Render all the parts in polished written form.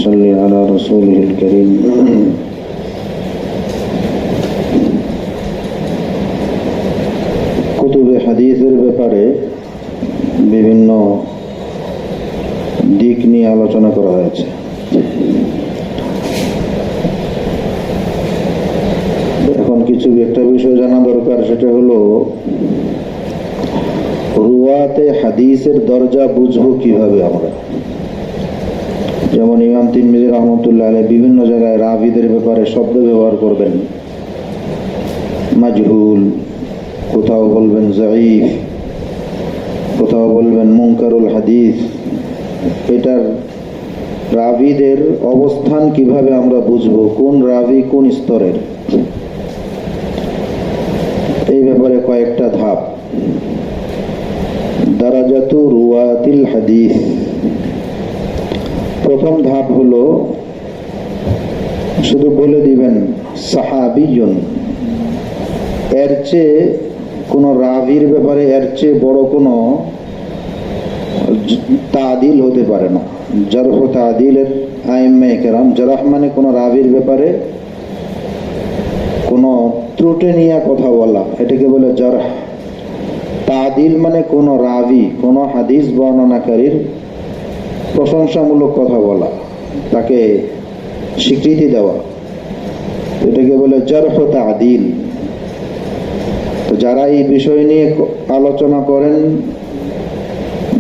صل على رسوله الكريم কুতুবে হাদিসের ব্যাপারে বিভিন্ন দিক নিয়ে আলোচনা করা হয়েছে। এখন একটা বিষয় জানা দরকার, সেটা হলো রুয়াতে হাদিসের দরজা বুঝবো কিভাবে আমরা। যেমন ইমাম তিরমিজি রহমতুল্লাহ আলাইহি বিভিন্ন জায়গায় রাবিদের ব্যাপারে শব্দ ব্যবহার করবেন, মাজহুল, কোথাও বলবেন যায়ীফ, কোথাও বলবেন মুনকারুল হাদিস। এটার রাবিদের অবস্থান কিভাবে আমরা বুঝবো, কোন রাবি কোন স্তরের, এই ব্যাপারে কয়েকটা ধাপ। দারাজাতু রুয়াতিল হাদিস, প্রথম ধাপ হলো শুধু বলে দিবেন সাহাবিয়ুন, এর চেয়ে কোন রাবির ব্যাপারে এর চেয়ে বড় কোন তাদিল হতে পারে না। জারহ তাদিলের আইম্মায়ে কেরাম, জারাহ মানে কোন রাবির ব্যাপারে কোন ত্রুটি নিয়ে কথা বলা, এটাকে বলে জারহ। তাদিল মানে কোন রাবি, কোন হাদিস বর্ণনাকারীর প্রশংসামূলক কথা বলা, তাকে স্বীকৃতি দেওয়া, এটাকে বলে জারহ তাদিল। তো যারা এই বিষয় নিয়ে আলোচনা করেন,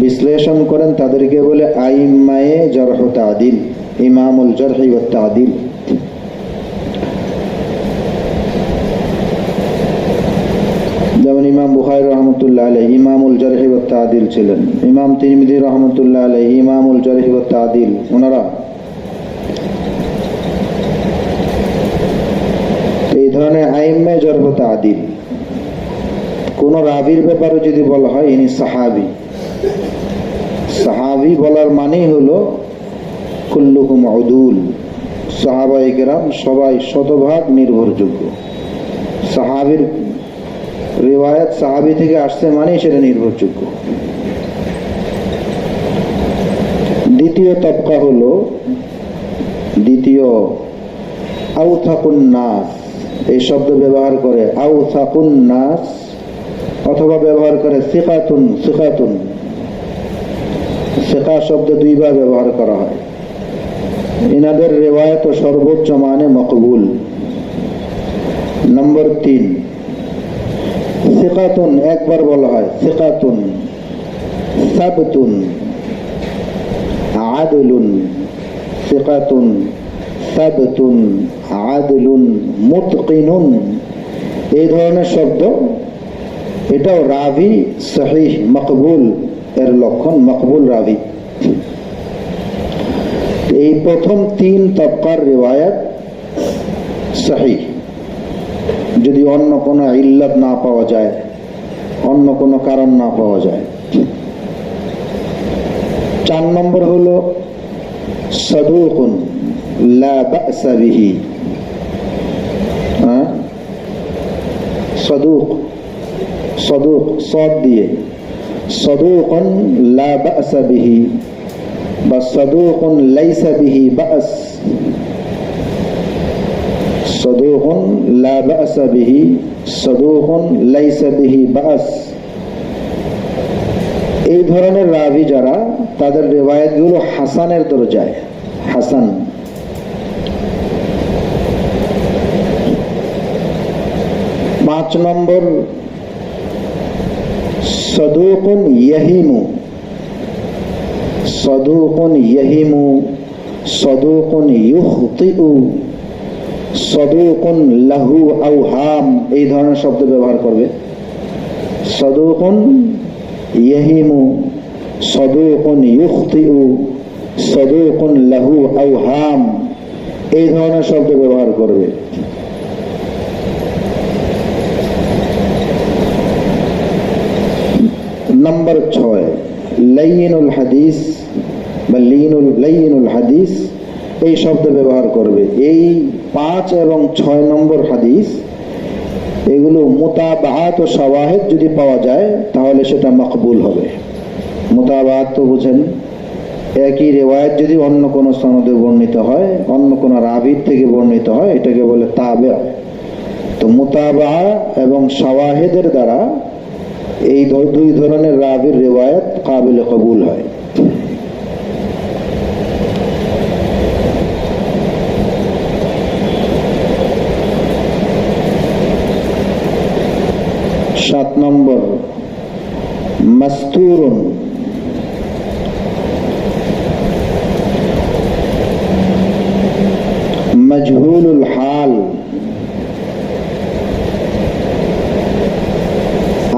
বিশ্লেষণ করেন, তাদেরকে বলে আইম্মায়ে জারহ তাদিল, ইমামুল জারহি ওয়াত তাদিল। যেমন ইমাম বুখারী রহমতুল্লাহ আলাইহি ইমামুল জারহি ওয়াত তাদিল ছিলেন, ইমাম তিরমিজি রহমতুল্লাহ আলাইহি ইমামুল জারহি ওয়াত তাদিল। ওনারা এই ধরনের আইম্মায়ে জারহ তাদিল। কোন রাবির ব্যাপারে যদি বলা হয় ইনি সাহাবী, সাহাবী বলার মানেই হলো কুল্লুহুম উদুল, সাহাবায়ে কেরাম সবাই শতভাগ নির্ভরযোগ্য। সাহাবীর রিওয়ায়াত সাহাবী থেকে আসছে মানেই সেটা নির্ভরযোগ্য। দ্বিতীয় তবকা হলো, দ্বিতীয় আউথাকুন নাস, এই শব্দ ব্যবহার করে আউথাকুন নাস, অথবা ব্যবহার করে সিকাতুন। সিকাতুন, সিকা শব্দ দুইবার ব্যবহার করা হয়। ইনাদের রিওয়ায়াত সর্বোচ্চ মানে মকবুল। নম্বর 3, সিকাতুন একবার বলা হয়, সিকাতুন, সাবতুন, আদলুন। সিকাতুন, সাবতুন, আদলুন, মুতকিনুন, এই ধরনের শব্দ, এটাও রাবি সহিহ মকবুল এর লক্ষণ, মকবুল রাবি। এই প্রথম 3 তবকার রিওয়ায়াত সহিহ, যদি অন্য কোনো ইল্লাত না পাওয়া যায়, অন্য কোনো কারণ না পাওয়া যায়। 4 নম্বর হলো সাদুকুন লা বা'সা বিহি। সাদুক, সাদুক সাদ দিয়ে, সাদুকুন লা বা'সা বিহি বা সাদুকুন লাইসা বিহি বা'স। সাদুকুন লা বা'সা বিহি, সাদুকুন লাইসা বিহি বা'স। এই ধরনের রাবি যারা, তাদের রিওয়ায়াতগুলো হাসানের দরজায়, হাসান। পাঁচ নম্বর সাদুকুন ইয়াহিমু। সাদুকুন ইয়াহিমু, সাদুকুন ইউখতিউ, সাদুকুন লাহু আওহাম, এই ধরনের শব্দ ব্যবহার করবে। সাদুকুন ইয়াহিমু, সাদুকুন ইউখতিউ, সাদুকুন লাহু আওহাম, এই ধরনের শব্দ ব্যবহার করবে। নম্বর 6, লাইয়িনুল হাদিস বা লাইয়িনুল হাদিস, এই শব্দ ব্যবহার করবে। এই 5 এবং 6 নম্বর হাদিস, এগুলো মুতাবাআত ও শাওয়াহিদ যদি পাওয়া যায় তাহলে সেটা মকবুল হবে। মুতাবাআত তো বুঝেন, একই রিওয়ায়াত যদি অন্য কোনো সনদে বর্ণিত হয়, অন্য কোনো রাবীর থেকে বর্ণিত হয়, এটাকে বলে তাবে। তো মুতাবা এবং শাওয়াহিদের দ্বারা এই দুই ধরনের রাবীর রিওয়ায়াত কাবিল কবুল হয়। সাত নম্বর, মাস্তুরুন। মজহুলুল হাল।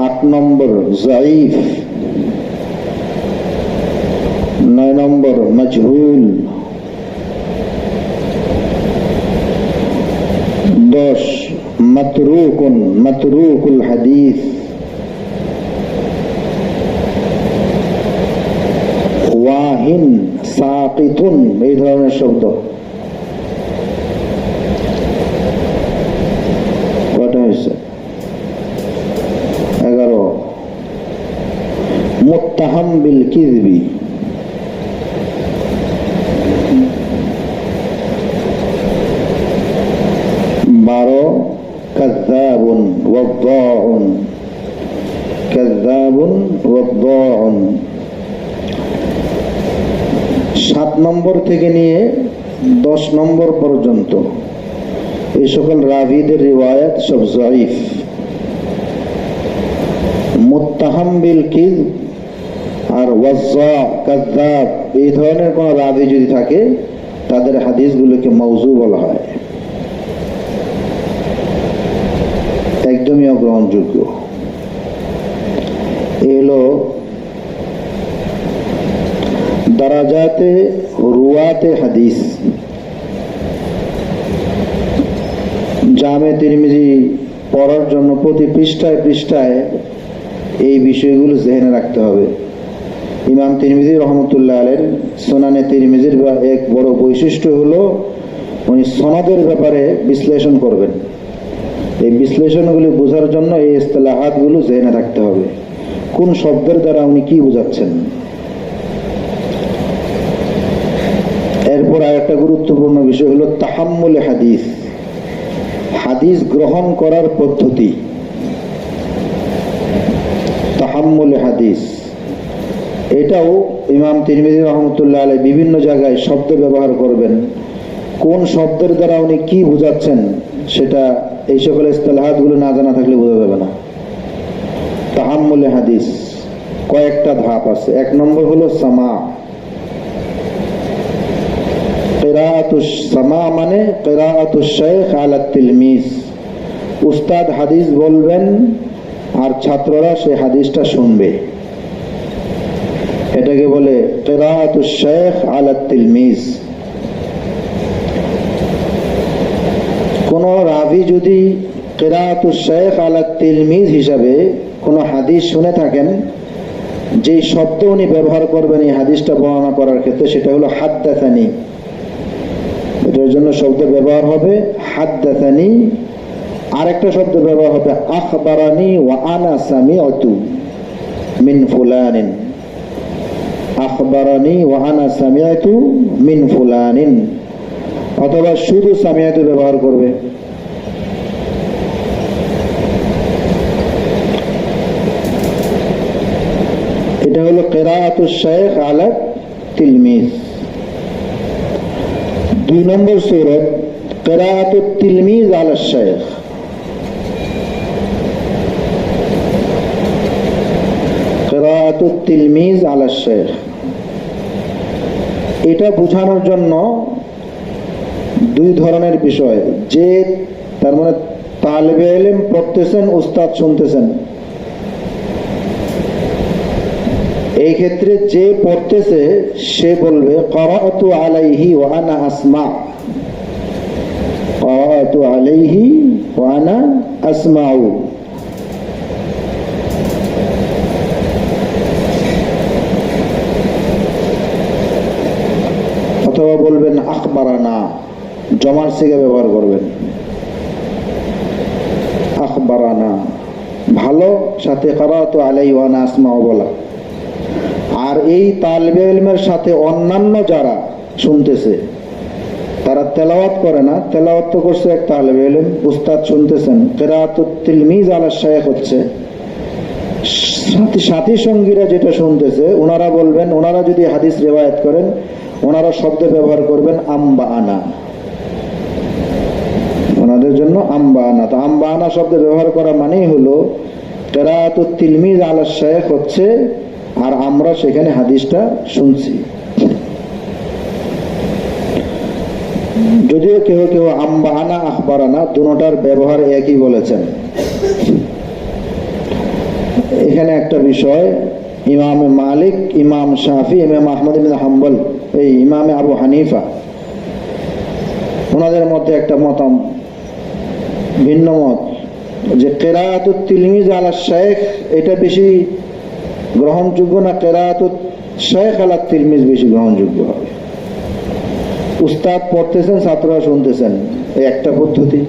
8 নম্বর, যায়ীফ। 9 নম্বর, মজহুল। 10, মাতরুকুন, মাতরুকুল হাদিস। ওয়াহিন, সাকিতুন, এই ধরনের শব্দ। কয়টা হয়েছে? 11। মুত্তাহাম বিল কিযবি। 12, কাযযাবুন ওয়াদ্দাউন। কাযযাবুন ওয়াদ্দাউন। 7 নম্বর থেকে নিয়ে 10 নম্বর পর্যন্ত এই সকল রাবীদের রিওয়ায়াত সব যায়ীফ। মুত্তাহাম বিল কিযব আর ওয়াজ্জা, কাযযাব, এই ধরনের কোন রাবী যদি থাকে তাদের হাদিসগুলোকে মাউযু বলা হয়, একদমই অগ্রহণযোগ্য। এলো দারাজাতে রুয়াতে হাদিস। জামে তিরমিজি পড়ার জন্য প্রতি পৃষ্ঠায় পৃষ্ঠায় এই বিষয়গুলো জেনে রাখতে হবে। ইমাম তিরমিজি রহমতুল্লাহ আলাইহির সুনানে তিরমিজির এক বড় বৈশিষ্ট্য হলো উনি সনদের ব্যাপারে বিশ্লেষণ করবেন। এই বিশ্লেষণগুলি বোঝার জন্য এই ইসতিলাহাতগুলো জেনে রাখতে হবে, কোন শব্দের দ্বারা উনি কি বোঝাচ্ছেন। এরপর আরেকটা গুরুত্বপূর্ণ বিষয় হলো তাহাম্মুলে হাদিস, হাদিস গ্রহণ করার পদ্ধতি। তাহাম্মুলে হাদিস, এটাও ইমাম তিরমিজি রহমতুল্লাহ আলাইহি বিভিন্ন জায়গায় শব্দ ব্যবহার করবেন। কোন শব্দের দ্বারা উনি কি বোঝাচ্ছেন সেটা এই সকল ইসতিলাহাতগুলো না জানা থাকলে বোঝা যাবে না। তাহাম্মুলে হাদিস কয়েকটা ধাপ আছে। 1 নম্বর হলো সামা। কিরাআতুস সামা মানে কিরাআতুশ শাইখ আলা তিলমিজ। উস্তাদ হাদিস বলবেন আর ছাত্ররা সেই হাদিসটা শুনবে, এটাকে বলে কিরাআতুশ শাইখ আলা তিলমিজ। কোন রাবী যদি কিরাআতুশ শাইখ আলা তিলমিজ হিসাবে কোন হাদিস শুনে থাকেন, যে শব্দ উনি ব্যবহার করবেন এই হাদিসটা বর্ণনা করার ক্ষেত্রে সেটা হলো হাদ্দাসানি। এটার জন্য শব্দ ব্যবহার হবে হাদ্দাসানি। আরেকটা শব্দ ব্যবহার হবে আখবারানি ওয়া আনা সামিআতু মিন ফুলানিন। আখবারানি ওয়া আনা সামিআতু মিন ফুলানিন, অথবা শুধু সামিআতু ব্যবহার করবে। এটা হলো কিরাআতুশ শাইখ আলা তিলমিজ। 2 নম্বর সূরত কিরাআতুত তিলমিজ আলা শাইখ। কিরাআতুত তিলমিজ আলা শাইখ, এটা বোঝানোর জন্য 2 ধরনের বিষয়। যে তার মানে তালিবে ইলম পড়তেছেন, উস্তাদ শুনতেছেন, এই ক্ষেত্রে যে পড়তেছে সে বলবে ক্বারাআতু আলাইহি ওয়া আনা আসমা। ক্বারাআতু আলাইহি ওয়া আনা আসমাউ। অথবা বলবেন আখবারানা, জমার সিগা ব্যবহার করবেন। আখবারানা ভালো, সাথে ক্বারাআতু আলাইহি ওয়া আনা আসমাউ বলা। আর এই তালিবে ইলমের সাথে অন্যান্য যারা শুনতেছে তারা তেলাওয়াত করে না, তেলাওয়াত তো করছে এক তালিবে ইলম, উস্তাদ শুনতেছেন, কিরাআতুত তিলমিজ আলা শাইখ হচ্ছে, সাথী সঙ্গীরা যেটা শুনতেছে ওনারা বলবেন, ওনারা যদি হাদিস রিওয়ায়াত করেন ওনারা শব্দ ব্যবহার করবেন আম্বা আনা, ওনাদের জন্য আম্বা আনা। তো আম্বা আনা শব্দ ব্যবহার করা মানেই হলো কিরাআতুত তিলমিজ আলা শাইখ হচ্ছে আর আমরা সেখানে হাদিসটা শুনছি। যদিও কেউ কেউ আম্বা আনা আখবারানা দুটোটার ব্যবহার একই বলেছেন। এখানে একটা বিষয়, ইমাম মালিক, ইমাম শাফি, ইমাম আহমদ ইবনে হাম্বল, এই ইমামে আবু হানিফা, ওনাদের মধ্যে একটা ভিন্ন মত যে কিরাআতুত তিলমিজ আলা শাইখ এটা বেশি গ্রহণযোগ্য না কিরাআতুত শাইখ আলা তিলমিজ বেশি গ্রহণযোগ্য হবে। উস্তাদ পড়তেছেন ছাত্ররা শুনতেছেন, এই একটা পদ্ধতি।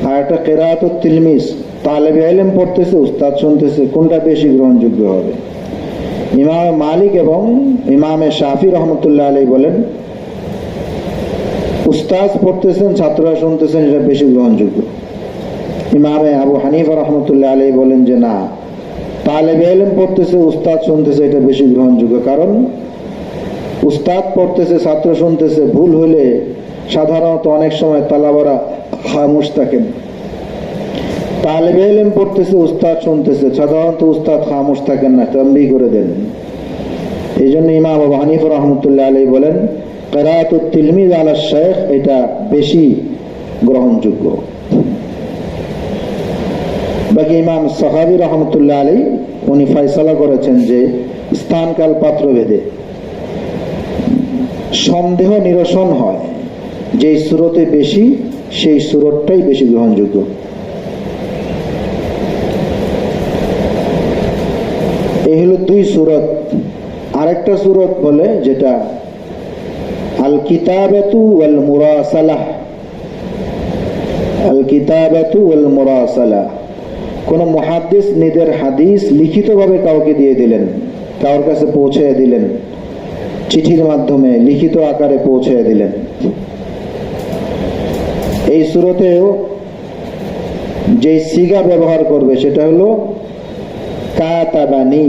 আর একটা কিরাআতুত তিলমিজ, তালেবে ইলম পড়তেছে উস্তাদ শুনতেছে, কোনটা বেশি গ্রহণযোগ্য হবে? ইমাম মালিক এবং ইমামে শাফি রহমতুল্লাহ আলাইহি বলেন উস্তাদ পড়তেছেন ছাত্ররা শুনতেছেন এটা বেশি গ্রহণযোগ্য। ইমামে আবু হানিফা রহমতুল্লাহ আলাইহি বলেন যে না, তালেবে ইলম পড়তেছে উস্তাদ শুনতেছে এটা বেশি গ্রহণযোগ্য। কারণ উস্তাদ পড়তেছে ছাত্র শুনতেছে, ভুল হলে সাধারণত অনেক সময় তালাবারা খামোশ থাকেন। তালেবে ইলম পড়তেছে উস্তাদ শুনতেছে, সাধারণত উস্তাদ খামোশ থাকেন না, তানবীহ করে দেন। এই জন্য ইমাম আবু হানিফা রহমতুল্লাহ আলাইহি বলেন কিরাআতুত তিলমিজ আলা শাইখ এটা বেশি গ্রহণযোগ্য। বাকি ইমাম সাহাবী রহমতুল্লাহ আলাইহি উনি ফয়সালা করেছেন যে স্থানকাল পাত্র ভেদে সন্দেহ নিরসন হয়, যেই সূরতে বেশি সেই সূরতটাই বেশি গ্রহণযোগ্য। এই হলো দুই সূরত। আরেকটা সূরত বলে যেটা আল কিতাবাতু ওয়াল মুরাসালাহ, আল কিতাবাতু ওয়াল মুরাসালাহ, কোন মুহাদ্দিস নিজের হাদিস লিখিতভাবে কাউকে দিয়ে দিলেন, কারোর কাছে পৌঁছে দিলেন, চিঠির মাধ্যমে লিখিত আকারে পৌঁছে দিলেন। এই সূরতেও যে সিগা ব্যবহার করবে সেটা হলো কাতাবানি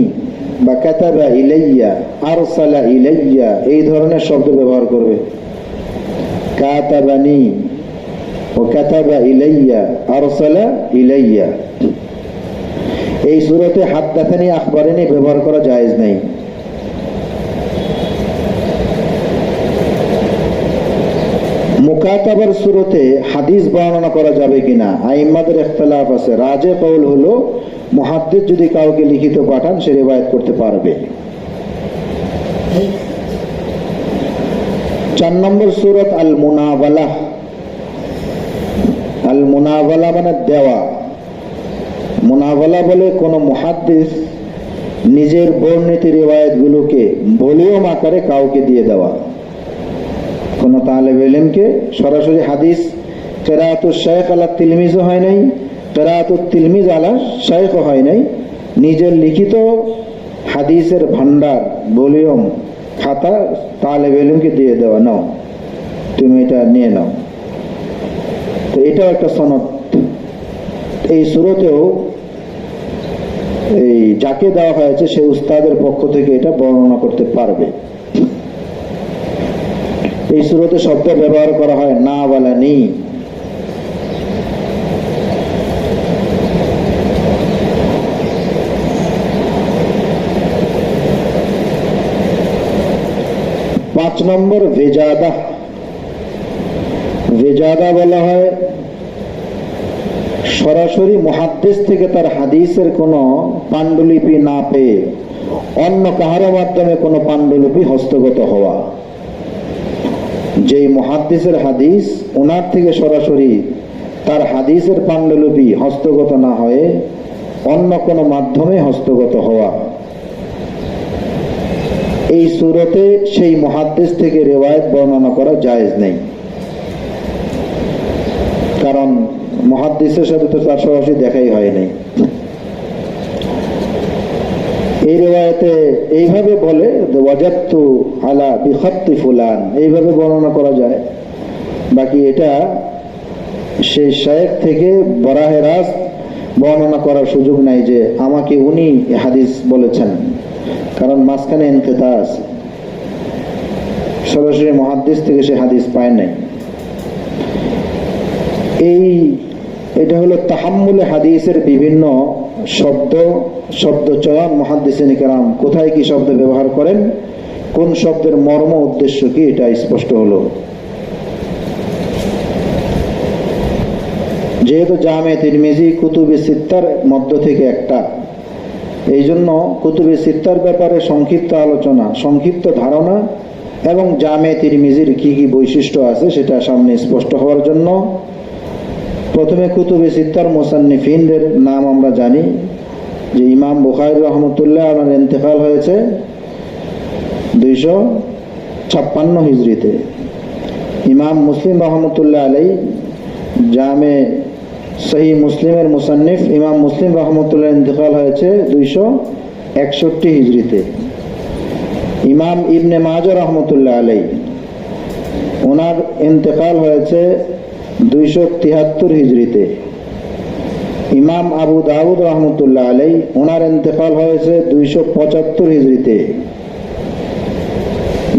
বা কাতাবা ইলাইয়া, আরসালা ইলাইয়া, এই ধরনের শব্দ ব্যবহার করবে। কাতাবানি ও কাতাবা ইলাইয়া, আরসালা ইলাইয়া। এই সূরতে হাদ্দাসানি আখবারানি ব্যবহার করা জায়েজ নাই। মুকাতাবার সূরতে হাদিস বর্ণনা করা যাবে কিনা আইম্মাদের ইখতিলাফ আছে। রাজে কওল হলো মুহাদ্দিস যদি কাউকে লিখিত পাঠান সে রিওয়ায়াত করতে পারবে। 4 নম্বর সূরত আল মুনাওয়ালা। আল মুনাওয়ালা মানে দেওয়া। মুনাওয়ালা বলে কোন মুহাদ্দিস নিজের বর্ণিত রিওয়ায়াতগুলোকে ভলিউম আকারে কাউকে দিয়ে দেওয়া। কোন তালেবে ইলমকে সরাসরি হাদিস কিরাআতুশ শাইখ আলা তিলমিজও হয় নাই, কিরাআতুত তিলমিজ আলা শাইখও হয় নাই, নিজের লিখিত হাদিসের ভান্ডার ভলিউম খাতা তালেবে ইলমকে দিয়ে দেওয়া, নাও তুমি এটা নিয়ে নাও। তো এটাও একটা সনদ। এই সূরতেও এই যাকে দেওয়া হয়েছে সে উস্তাদের পক্ষ থেকে এটা বর্ণনা করতে পারবে। এই সূরতে শব্দ ব্যবহার করা হয় না ওয়ালা নি। পাঁচ নম্বর ভেজাদা। ভেজাদা বলা হয় সরাসরি মুহাদ্দিস থেকে তার হাদিসের কোনো পাণ্ডুলিপি না পেয়ে অন্য কাহারো মাধ্যমে কোনো পাণ্ডুলিপি হস্তগত হওয়া। যেই মুহাদ্দিসের হাদিস ওনার থেকে সরাসরি তার হাদিসের পাণ্ডুলিপি হস্তগত না হয়ে অন্য কোনো মাধ্যমে হস্তগত হওয়া। এই সূরতে সেই মুহাদ্দিস থেকে রিওয়ায়াত বর্ণনা করা জায়েজ নেই, কারণ মুহাদ্দিসের সাথে তো তার সরাসরি দেখাই হয় নাই। এই রিওয়ায়াতে এইভাবে বলে ওয়াজাদতু আলা বিখাত্তি ফুলান, এইভাবে বর্ণনা করা যায়। বাকি এটা সেই শায়েখ থেকে বরাহে রাস্ত বর্ণনা করার সুযোগ নাই যে আমাকে উনি হাদিস বলেছেন, কারণ মাঝখানে ইনকিতা আছে, সরাসরি মুহাদ্দিস থেকে সে হাদিস পায় নাই। এটা হলো তাহাম্মুলে হাদিসের বিভিন্ন শব্দ চয়ন। মুহাদ্দিসিন কেরাম কোথায় কি শব্দ ব্যবহার করেন, কোন শব্দের মর্ম উদ্দেশ্য কি, এটা স্পষ্ট হলো। যেহেতু জামে তিরমিজি কুতুবে সিত্তার মধ্য থেকে একটা, এই জন্য কুতুবে সিত্তার ব্যাপারে সংক্ষিপ্ত আলোচনা, সংক্ষিপ্ত ধারণা এবং জামে তিরমিজির কি কি বৈশিষ্ট্য আছে সেটা সামনে স্পষ্ট হওয়ার জন্য প্রথমে কুতুবে সিত্তার মুসান্নিফিনদের নাম আমরা জানি যে ইমাম বুখারী রহমতুল্লাহ আলাইহির ইন্তেকাল হয়েছে 256 হিজরিতে। ইমাম মুসলিম রহমতুল্লাহ আলাইহি জামে সহিহ মুসলিমের মুসান্নিফ ইমাম মুসলিম রহমতুল্লাহ ইন্তেকাল হয়েছে 261 হিজরিতে। ইমাম ইবনে মাজাহ রহমতুল্লাহ আলাইহি ওনার ইন্তেকাল হয়েছে 273 হিজরিতে। ইমাম আবু দাউদ রহমতুল্লাহ আলাইহি ওনার ইন্তেকাল হয়েছে 275 হিজরিতে।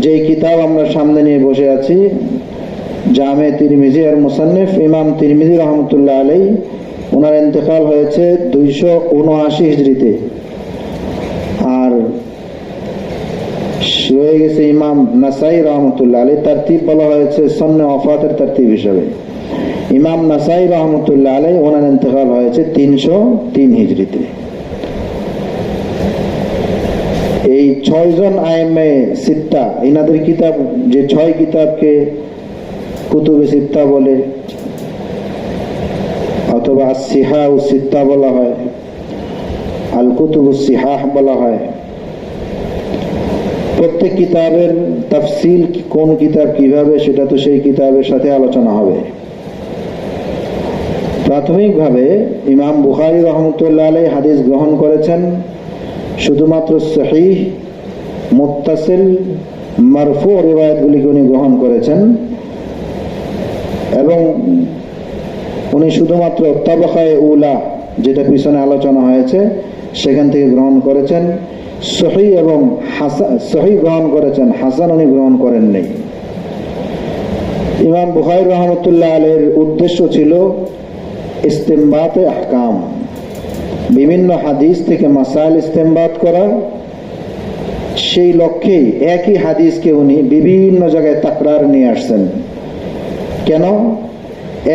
যেই কিতাব আমরা সামনে নিয়ে বসে আছি জামে তিরমিজি এর মুসান্নিফ ইমাম তিরমিজি রহমতুল্লাহ আলাইহি ওনার ইন্তেকাল হয়েছে 279 হিজরিতে। আর রয়ে গেছে ইমাম নাসাই রহমতুল্লাহ আলাইহি, তারতিব বলা হয়েছে সন্নে ওয়াফাতের তারতিব হিসাবে। ইমাম নাসাই রহমতুল্লাহ আলাইহি ওনার ইন্তেকাল হয়েছে 303 হিজরিতে। এই 6 জন আইম্মে সিত্তা, ইনাদের কিতাব, যে 6 কিতাবকে কুতুবে সিত্তা বলে অথবা সিহাহ সিত্তা বলা হয়, আল কুতুবুস সিহাহ বলা হয়। প্রত্যেক কিতাবের তাফসিল কোন কিতাব কিভাবে সেটা তো সেই কিতাবের সাথে আলোচনা হবে। প্রাথমিকভাবে ইমাম বুখারী রহমতুল্লাহ আলাইহি হাদিস গ্রহণ করেছেন শুধুমাত্র সহিহ, মুত্তাসিল, মারফু রিওয়ায়াতগুলিকে উনি গ্রহণ করেছেন এবং উনি শুধুমাত্র তাবাকায়ে উলা, যেটা পিছনে আলোচনা হয়েছে, সেখান থেকে গ্রহণ করেছেন। সহিহ এবং হাসান, সহিহ গ্রহণ করেছেন, হাসান উনি গ্রহণ করেন নাই। ইমাম বুখারী রহমতুল্লাহ আলাইহির উদ্দেশ্য ছিল ইস্তেমবাতে আহকাম, বিভিন্ন হাদিস থেকে মাসাইল ইস্তেমবাত করা। সেই লক্ষ্যেই একই হাদিসকে উনি বিভিন্ন জায়গায় তাকরার নিয়ে আসছেন। কেন?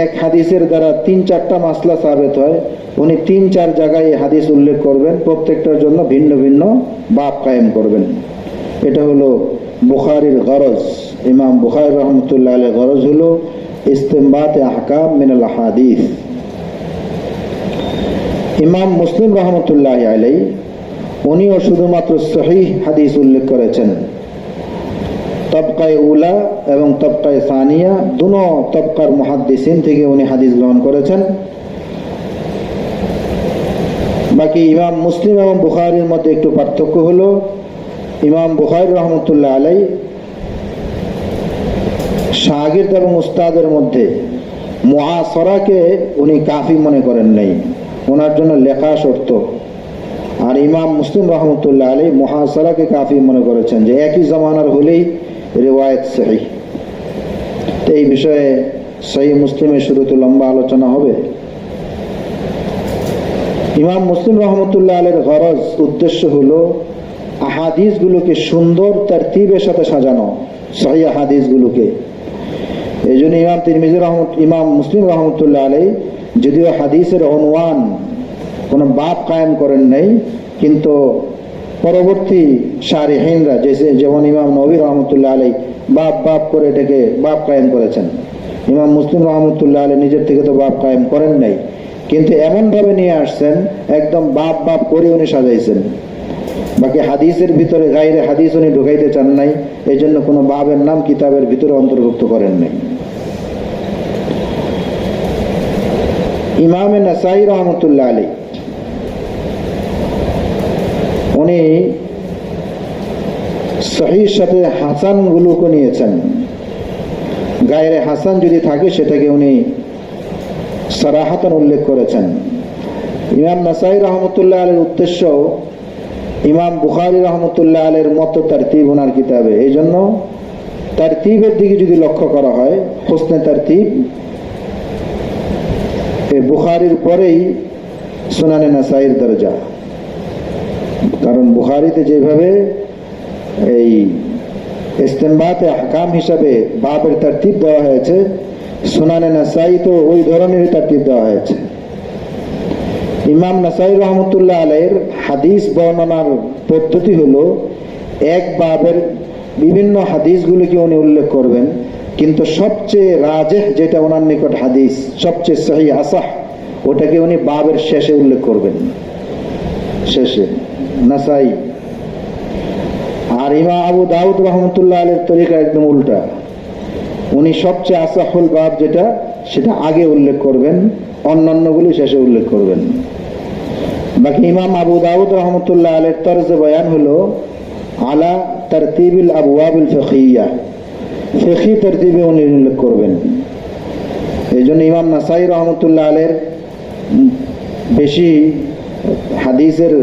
এক হাদিসের দ্বারা 3-4টা মাসলা সাবিত হয়, উনি 3-4 জায়গায় হাদিস উল্লেখ করবেন, প্রত্যেকটার জন্য ভিন্ন ভিন্ন বাব কায়েম করবেন। এটা হলো বুখারীর গরজ। ইমাম বুখারী রহমতুল্লাহ আলাইহির গরজ হলো ইস্তেমবাতে আহকাম মিনাল হাদিস। ইমাম মুসলিম রহমতুল্লাহ আলাইহি উনিও শুধুমাত্র সহিহ হাদিস উল্লেখ করেছেন। তবকায়ে উলা এবং তবকায়ে সানিয়া দুনো তবকার মুহাদ্দিসিন থেকে উনি হাদিস গ্রহণ করেছেন। বাকি ইমাম মুসলিম এবং বুখারীর মধ্যে একটু পার্থক্য হলো, ইমাম বুখারী রহমতুল্লাহ আলাইহি শাগির্দ এবং উস্তাদের মধ্যে মুআসারাকে উনি কাফি মনে করেন নাই, ওনার জন্য লেখা শর্ত। আর ইমাম মুসলিম রহমতুল্লাহ আলাইহি মুআসারাকে কাফি মনে করেছেন, যে একই জামানার হলেই রিওয়ায়াত সহিহ। এই বিষয়ে সহিহ মুসলিমের শুরুতে লম্বা আলোচনা হবে। ইমাম মুসলিম রহমতুল্লাহ আলাইহির গরজ, উদ্দেশ্য হলো আহাদিসগুলোকে সুন্দর তারতিবের সাথে সাজানো, সহিহ হাদিসগুলোকে। এই জন্য ইমাম মুসলিম রহমতুল্লাহ আলাইহি যদিও হাদিসের অনওয়ান কোনো বাব কায়েম করেন নাই, কিন্তু পরবর্তী শারিহিনরা যেমন ইমাম নবী রহমতুল্লাহ আলাইহি বাব করে এটাকে বাব কায়েম করেছেন। ইমাম মুসলিম রহমতুল্লাহ আলাইহি নিজের থেকে তো বাব কায়েম করেন নাই, কিন্তু এমনভাবে নিয়ে আসছেন একদম বাব করে উনি সাজাইছেন। বাকি হাদিসের ভিতরে গায়রে হাদিস উনি ঢুকাইতে চান নাই, এই জন্য কোনো বাবের নাম কিতাবের ভিতরে অন্তর্ভুক্ত করেন নাই। ইমাম নাসাই রহমতুল্লাহ আলাইহি উনি সহির সাথে হাসান গুলোকে নিয়েছেন। গায়রে হাসান যদি থাকে সেটাকে উনি সারাহাতান উল্লেখ করেছেন। ইমাম নাসাই রহমতুল্লাহ আলের উদ্দেশ্য ইমাম বুখারী রহমতুল্লাহ আলের মতো তারতিব ওনার কিতাবে। এই জন্য তারতিবের দিকে যদি লক্ষ্য করা হয়, হুসনে তারতিব বুখারীর পরেই সুনানে নাসাইর দরজা। কারণ বুখারীতে যেভাবে এই ইস্তেমবাতে আহকাম হিসাবে বাবের তারতিব দেওয়া হয়েছে, সুনানে নাসাই তো ওই ধরনের তারতিব দেওয়া হয়েছে। ইমাম নাসাই রহমতুল্লাহ আলাইহির হাদিস বর্ণনার পদ্ধতি হলো এক বাবের বিভিন্ন হাদিসগুলিকে উনি উল্লেখ করবেন, কিন্তু সবচেয়ে রাজেহ যেটা ওনার নিকট হাদিস, সবচেয়ে সহি আসাহ, ওটাকে উনি বাবের শেষে উল্লেখ করবেন, শেষে। নাসাই আর ইমাম আবু দাউদ রহমতুল্লাহ আলাইহির তরিকা একদম উল্টা। উনি সবচেয়ে আসাহুল বাব যেটা, সেটা আগে উল্লেখ করবেন, অন্যান্যগুলি শেষে উল্লেখ করবেন। বাকি ইমাম আবু দাউদ রহমতুল্লাহ আলাইহির তরজে বয়ান হলো আলা তারতিবিল আবওয়াবিল ফিকহিয়া, ফিকহি তারতিবে উনি উল্লেখ করবেন। এই জন্য ইমাম নাসাই রহমতুল্লাহ আলাইহির বেশি হাদিসের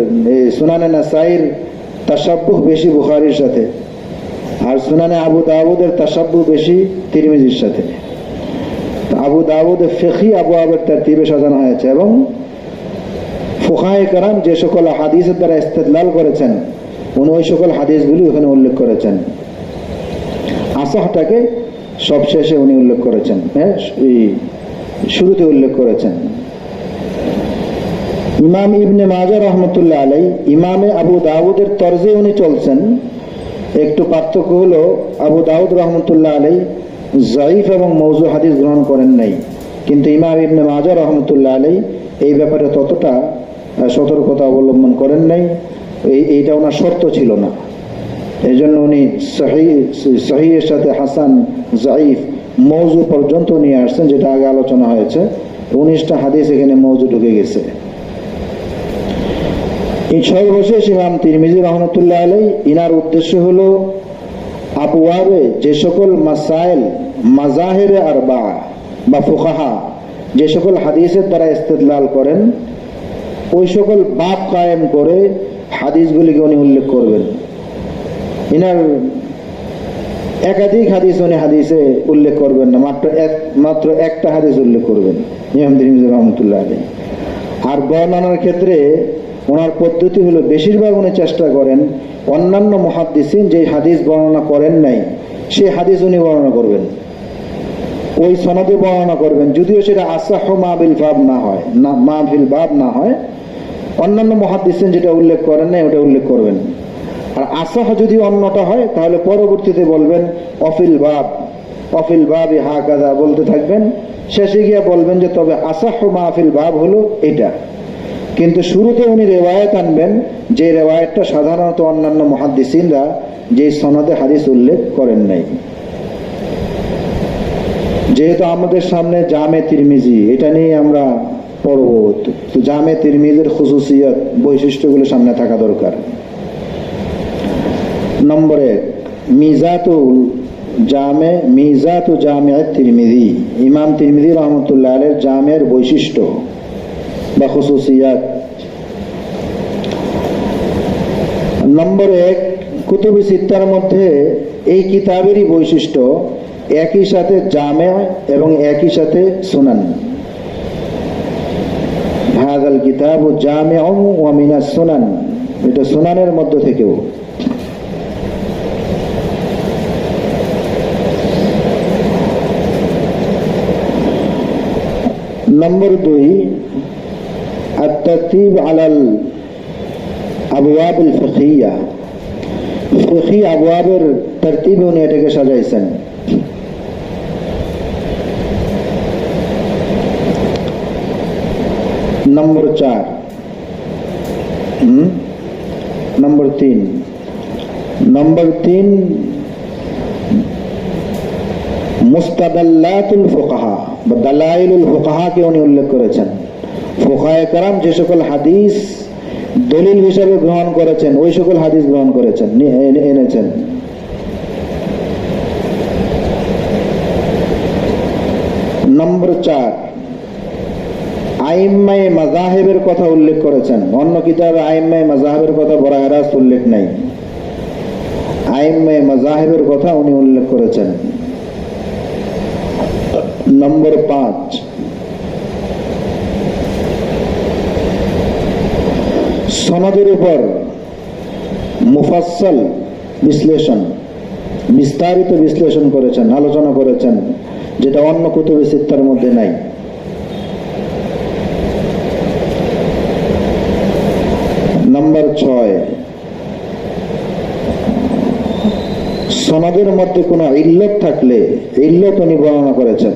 সুনানে নাসাইর তাশাব্বুহ বেশি বুখারীর সাথে, আর সুনানে আবু দাউদের তাশাব্বুহ বেশি তিরমিজির সাথে। আবু দাউদের ফিকহি আবওয়াবের তারতিবে সাজানো হয়েছে, এবং ফুকাহায়ে কেরাম যে সকল হাদিসের দ্বারা ইস্তেদলাল করেছেন উনি ওই সকল হাদিসগুলি ওখানে উল্লেখ করেছেন। আসাহটাকে সবশেষে উনি উল্লেখ করেছেন, হ্যাঁ, শুরুতে উল্লেখ করেছেন। ইমাম ইবনে মাজাহ রহমতুল্লাহ আলাইহি ইমামে আবু দাউদের তরজে উনি চলছেন। একটু পার্থক্য হলো আবু দাউদ রহমতুল্লাহ আলাইহি যায়ীফ এবং মওযু হাদিস গ্রহণ করেন নাই, কিন্তু ইমাম ইবনে মাজাহ রহমতুল্লাহ আলাইহি এই ব্যাপারে ততটা সতর্কতা অবলম্বন করেন নাই। এইটা ওনার শর্ত ছিল না। এই জন্য উনি সহিহের সাথে হাসান, যায়ীফ, মওযু পর্যন্ত নিয়ে আসছেন, যেটা আগে আলোচনা হয়েছে। 19টা হাদিস এখানে মওযু ঢুকে গেছে। এই সর্বশেষ ইমাম তিরমিজি রহমতুল্লাহ আলাইহি, ইনার উদ্দেশ্য হলো আবওয়াবে যে সকল মাসাইল মাযাহিরে আরবা বা ফুকাহা যে সকল হাদিসের দ্বারা ইস্তেদলাল করেন, ওই সকল বাব কায়েম করে হাদিসগুলিকে উনি উল্লেখ করবেন। ইনার একাধিক হাদিস উনি হাদিসে উল্লেখ করবেন না, মাত্র একটা হাদিস উল্লেখ করবেন ইমাম তিরমিজি রহমতুল্লাহ আলাইহি। আর বর্ণনার ক্ষেত্রে ওনার পদ্ধতি হলো বেশিরভাগ উনি চেষ্টা করেন অন্যান্য মুহাদ্দিসিন যে হাদিস বর্ণনা করেন নাই সেই হাদিস উনি বর্ণনা করবেন, ওই সনদে বর্ণনা করবেন, যদিও সেটা আসাহু মাহবিল বাব না হয়, না মাহফিল বাব না হয়, অন্যান্য মুহাদ্দিসিন যেটা উল্লেখ করেন নাই ওটা উল্লেখ করবেন। আর আসাহ যদি অন্যটা হয় তাহলে পরবর্তীতে বলবেন অফিল বাব, অফিল বাবি হাকাযা বলতে থাকবেন, শেষে গিয়ে বলবেন যে তবে আসাহু মাহফিল বাব হলো এটা। কিন্তু শুরুতে উনি রেওয়ায়েত আনবেন, যে রেওয়ায়েতটা সাধারণত অন্যান্য মুহাদ্দিসিনরা যে সনদে হাদিস উল্লেখ করেন নাই। যেহেতু আমাদের সামনে জামে তিরমিজি, এটা নিয়ে আমরা পড়ব, তো জামে তিরমিজির খুসুসিয়ত, বৈশিষ্ট্যগুলো সামনে থাকা দরকার। নম্বর 1, মিজাতু জামে তিরমিজি, ইমাম তিরমিজি রহমতুল্লাহ আলাইহির জামের বৈশিষ্ট্য বা খুসুসিয়াত। নম্বর 1, কুতুবে সিত্তার মধ্যে এই কিতাবেরই বৈশিষ্ট্য একই সাথে জামে এবং একই সাথে সুনান। হাযাল কিতাবু জামিউন ওয়া মিনাস সুনান, এটা সুনানের মধ্য থেকেও। নম্বর 2, الترتيب على الابواب الفقهيه, ফিকহি আবওয়াবের তরতিবে উনি এটাকে সাজাইছেন। নম্বর 4, নম্বর 3 মুস্তাদাল্লাতুল ফুকাহা বা দালাইলুল ফুকাহা কে উনি উল্লেখ করেছেন। ফুকাহায়ে কেরাম যে সকল হাদিস দলিল হিসাবে গ্রহণ করেছেন, ওই সকল হাদিস গ্রহণ করেছেন, এনেছেন। নম্বর 4, আইম্মায়ে মাযাহিবের কথা উল্লেখ করেছেন। অন্য কিতাবে আইম্মায়ে মাযাহিবের কথা বরাহ রাস্ত উল্লেখ নাই, আইম্মায়ে মাযাহিবের কথা উনি উল্লেখ করেছেন। নম্বর 5, সনদের উপর মুফাসসাল বিশ্লেষণ, বিস্তারিত বিশ্লেষণ করেছেন, আলোচনা করেছেন, যেটা অন্য কুতুবে সিত্তার মধ্যে নাই। নম্বর 6, সনদের মধ্যে কোনো ইল্লত থাকলে ইল্লত উনি বর্ণনা করেছেন।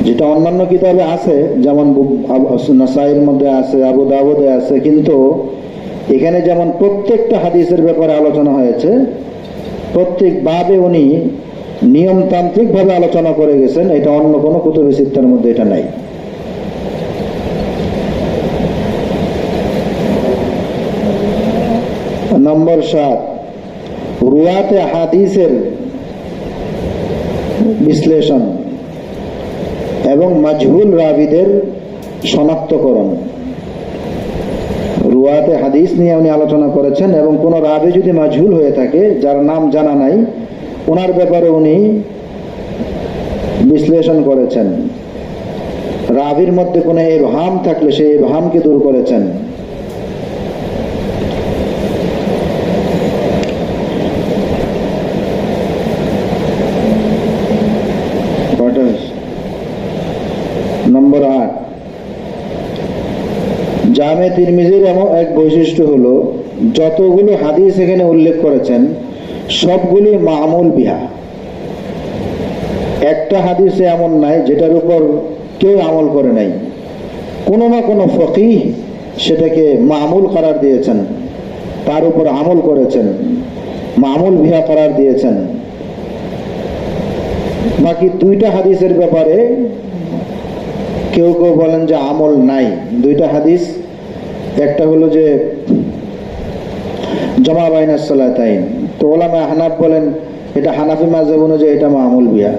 যেটা অন্যান্য কিতাবে আছে, যেমন নাসাইর মধ্যে আছে, আবু দাউদে আছে, কিন্তু এখানে যেমন প্রত্যেকটা হাদিসের ব্যাপারে আলোচনা হয়েছে, প্রত্যেক বাবে উনি নিয়মতান্ত্রিক ভাবে আলোচনা করে গেছেন, এটা অন্য কোনো কুতুবে সিত্তার মধ্যে এটা নাই। নম্বর 7, রুয়াতে হাদিসের বিশ্লেষণ এবং মাজহুল রাবিদের শনাক্তকরণ। রুয়াতে হাদিস নিয়ে উনি আলোচনা করেছেন এবং কোন রাবি যদি মাজহুল হয়ে থাকে, যার নাম জানা নাই, ওনার ব্যাপারে উনি বিশ্লেষণ করেছেন। রাবির মধ্যে কোনো ইবহাম থাকলে সেই ইবহামকে দূর করেছেন। নম্বর 8, জামে তিরমিজির এমন এক বৈশিষ্ট্য হলো, যতগুলো হাদিস এখানে উল্লেখ করেছেন সবগুলি মামুল বিহা। একটা হাদিসে এমন নাই যেটার উপর কেউ আমল করে নাই, কোনো না কোনো ফকিহ সেটাকে মামুল করার দিয়েছেন, তার উপর আমল করেছেন, মামুল বিহা করার দিয়েছেন। বাকি 2টা হাদিসের ব্যাপারে কেউ কেউ বলেন যে আমল নাই। 2টা হাদিস, একটা হলো যে জমা বাইনাস সালাতাইন, তো ওলামা হানাফ বলেন এটা হানাফি মাযহাব অনুযায়ী এটা মামুল বিহা,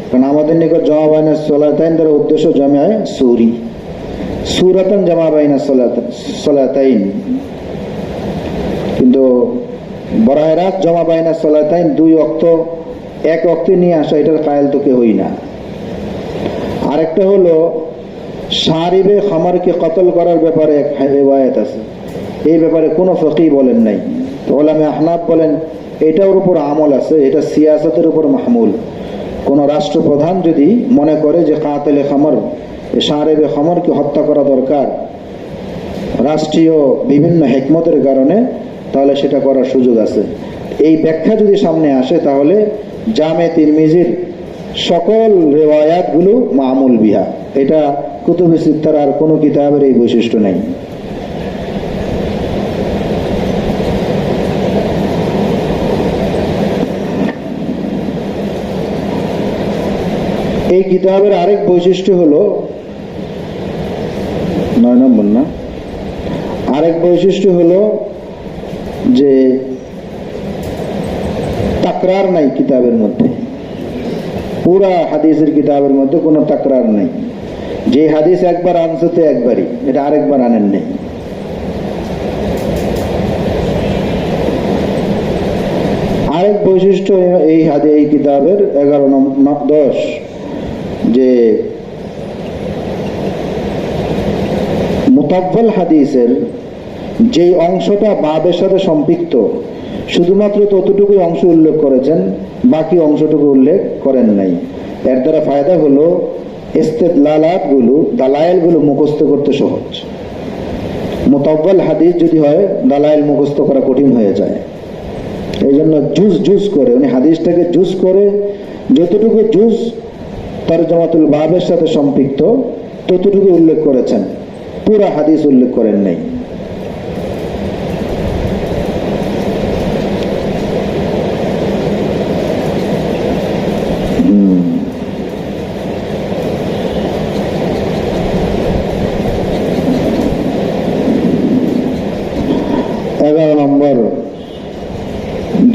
কারণ আমাদের নিকট জমা বাইনাস সালাতাইন দ্বারা উদ্দেশ্য জামিআ সুরি, সূরাতান জমা বাইনাস সালাতাইন। কিন্তু বরাহ রাত জমা বাইনাস সালাতাইন 2 ওয়াক্ত এক ওয়াক্তে নিয়ে আসা, এটার কায়েল তো কেউই না। আরেকটা হলো শারিবে খামারকে কতল করার ব্যাপারে এক রিওয়ায়াত আছে, এই ব্যাপারে কোনো ফকিহ বলেন নাই। তো ওলামা আহনাফ বলেন এটার উপর আমল আছে, এটা সিয়াসতের উপর মাহমুল। কোন রাষ্ট্রপ্রধান যদি মনে করে যে কাতেলে খামর, শারিবে খামরকে হত্যা করা দরকার রাষ্ট্রীয় বিভিন্ন হিকমতের কারণে, তাহলে সেটা করার সুযোগ আছে। এই ব্যাখ্যা যদি সামনে আসে, তাহলে জামে তিরমিজির সকল রিওয়ায়াতগুলো মামুল বিহা। এটা কুতুবে সিত্তার আর কোনো কিতাবের এই বৈশিষ্ট্য নেই। এই কিতাবের আরেক বৈশিষ্ট্য হলো, 9 নম্বর না, আরেক বৈশিষ্ট্য হলো যে তাকরার নাই কিতাবের মধ্যে। পুরা হাদিসের কিতাবের মধ্যে কোনো তাকরার নাই। যে হাদিস একবার আনছে তো একবারই, এটা আরেকবার আনেন নেই। আরেক বৈশিষ্ট্য এই কিতাবের 11 নম্বর 10, যে মুতাব্বাল হাদিসের যে অংশটা বাবের সাথে সম্পৃক্ত, শুধুমাত্র ততটুকুই অংশ উল্লেখ করেছেন, বাকি অংশটুকু উল্লেখ করেন নাই। এর দ্বারা ফায়দা হলো ইস্তেদলালাতগুলো, দালায়েলগুলো মুখস্থ করতে সহজ। মুতাব্বাল হাদিস যদি হয়, দালায়েল মুখস্থ করা কঠিন হয়ে যায়। এই জন্য জুজ করে উনি হাদিসটাকে জুজ করে, যতটুকু জুজ তরজমাতুল বাবের সাথে সম্পৃক্ত ততটুকু উল্লেখ করেছেন, পুরা হাদিস উল্লেখ করেন নাই।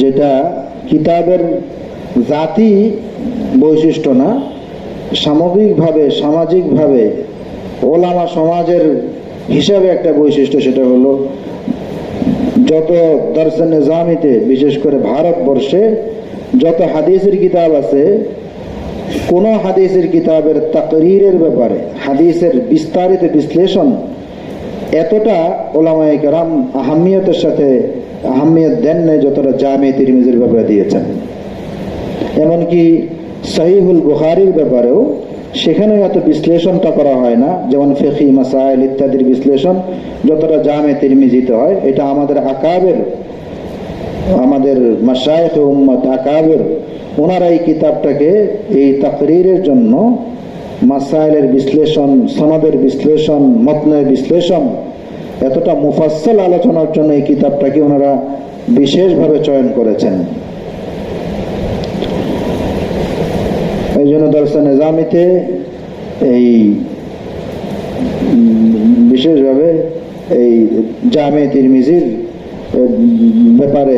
যেটা কিতাবের জাতি বৈশিষ্ট্য না, সামগ্রিকভাবে সামাজিকভাবে ওলামা সমাজের হিসাবে একটা বৈশিষ্ট্য। সেটা হলো যত দর্শন নিজামিতে, বিশেষ করে ভারতবর্ষে যত হাদিসের কিতাব আছে, কোন হাদিসের কিতাবের তাকরীরের ব্যাপারে, হাদিসের বিস্তারিত বিশ্লেষণ এতটা ওলামায়ে কেরাম আহাম্মিয়তের সাথে আহাম্মিয়ত দেন নাই যতটা জামে তিরমিজির ব্যাপারে দিয়েছেন। এমনকি সহিহুল বুখারীর ব্যাপারেও সেখানে এত বিশ্লেষণটা করা হয় না, যেমন ফিকহি মাসাইল ইত্যাদির বিশ্লেষণ যতটা জামে তিরমিজিতে হয়। এটা আমাদের আকাবের, আমাদের মাশায়েখ উম্মত আকাবের, ওনারা এই কিতাবটাকে এই তাকরীরের জন্য মাসাইলের বিশ্লেষণ, সনদের বিশ্লেষণ, মতনের বিশ্লেষণ, এতটা মুফাসসাল আলোচনার জন্য এই কিতাবটাকে ওনারা বিশেষভাবে চয়ন করেছেন। এই জন্য দরসে নিজামিতে এই বিশেষভাবে এই জামে তিরমিজির ব্যাপারে,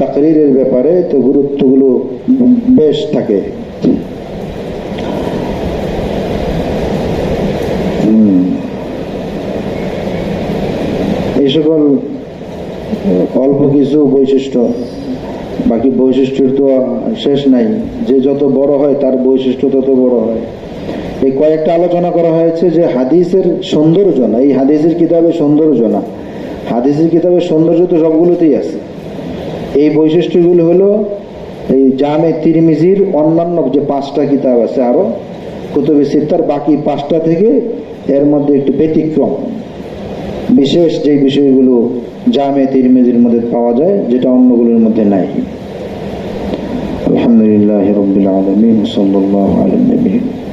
তাকরীরের ব্যাপারে তো গুরুত্বগুলো বেশ থাকে। এই সকল অল্প কিছু বৈশিষ্ট্য, বাকি বৈশিষ্ট্যের তো শেষ নাই। যে যত বড় হয় তার বৈশিষ্ট্য তত বড় হয়। এই কয়েকটা আলোচনা করা হয়েছে যে হাদিসের সৌন্দর্য না, এই হাদিসের কিতাবের সৌন্দর্য না, হাদিসের কিতাবের সৌন্দর্য তো সবগুলোতেই আছে। এই বৈশিষ্ট্যগুলো হলো এই জামে তিরমিজির অন্যান্য যে 5টা কিতাব আছে, আরো কুতুবে সিত্তার বাকি 5টা থেকে এর মধ্যে একটু ব্যতিক্রম, বিশেষ যে বিষয়গুলো জামে তিরমিজির মধ্যে পাওয়া যায় যেটা অন্যগুলোর মধ্যে নাই। আলহামদুলিল্লাহি রাব্বিল আলামিন, সাল্লাল্লাহু আলাইহি ওয়া সাল্লাম।